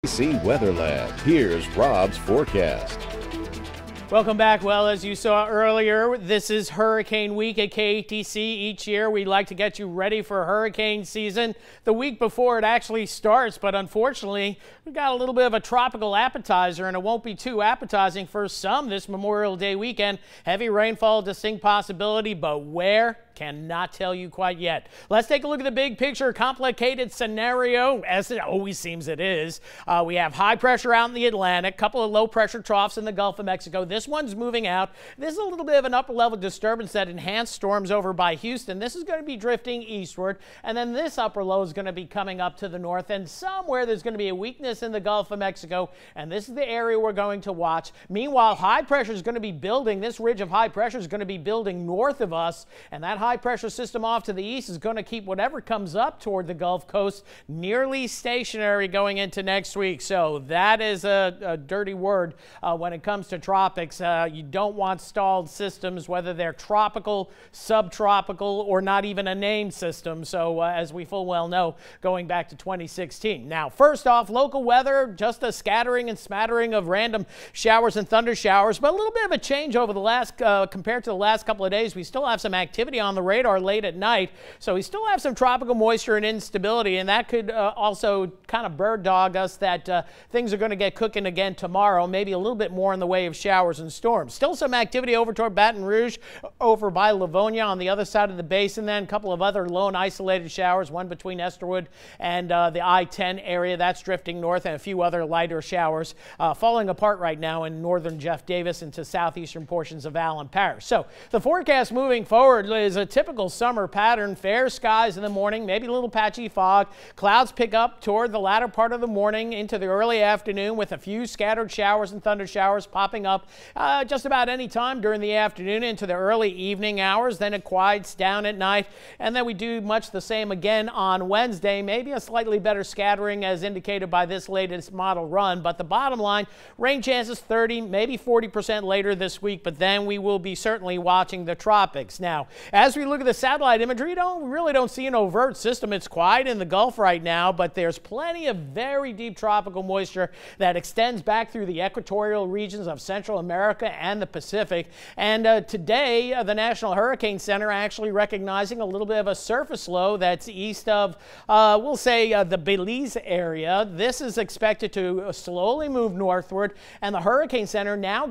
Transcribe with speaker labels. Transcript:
Speaker 1: KTC Weather Lab. Here's Rob's forecast.
Speaker 2: Welcome back. Well, as you saw earlier, this is Hurricane Week at KATC. Each year we like to get you ready for hurricane season the week before it actually starts, but unfortunately we've got a little bit of a tropical appetizer, and it won't be too appetizing for some this Memorial Day weekend. Heavy rainfall, distinct possibility, but where? Cannot tell you quite yet. Let's take a look at the big picture. Complicated scenario, as it always seems it is. We have high pressure out in the Atlantic, couple of low pressure troughs in the Gulf of Mexico. This one's moving out. This is a little bit of an upper level disturbance that enhanced storms over by Houston. This is going to be drifting eastward, and then this upper low is going to be coming up to the north, and somewhere there's going to be a weakness in the Gulf of Mexico, and this is the area we're going to watch. Meanwhile, high pressure is going to be building. This ridge of high pressure is going to be building north of us, and that high pressure system off to the east is going to keep whatever comes up toward the Gulf Coast nearly stationary going into next week. So that is a dirty word when it comes to tropics. You don't want stalled systems, whether they're tropical, subtropical, or not even a named system. So as we full well know, going back to 2016. Now, first off, local weather, just a scattering and smattering of random showers and thunder showers, but a little bit of a change over the last, compared to the last couple of days. We still have some activity on the radar late at night, so we still have some tropical moisture and instability, and that could also kind of bird dog us that things are going to get cooking again tomorrow, maybe a little bit more in the way of showers and storms. Still some activity over toward Baton Rouge, over by Livonia on the other side of the basin, then a couple of other lone isolated showers, one between Esterwood and the I-10 area that's drifting north, and a few other lighter showers falling apart right now in northern Jeff Davis into southeastern portions of Allen Parish. So the forecast moving forward is a typical summer pattern. Fair skies in the morning, maybe a little patchy fog. Clouds pick up toward the latter part of the morning into the early afternoon with a few scattered showers and thunder showers popping up just about any time during the afternoon into the early evening hours. Then it quiets down at night, and then we do much the same again on Wednesday. Maybe a slightly better scattering as indicated by this latest model run, but the bottom line, rain chances 30, maybe 40% later this week, but then we will be certainly watching the tropics. Now, as we look at the satellite imagery, really don't see an overt system. It's quiet in the Gulf right now, but there's plenty of very deep tropical moisture that extends back through the equatorial regions of Central America and the Pacific. And today, the National Hurricane Center actually recognizing a little bit of a surface low that's east of, we'll say, the Belize area. This is expected to slowly move northward, and the Hurricane Center now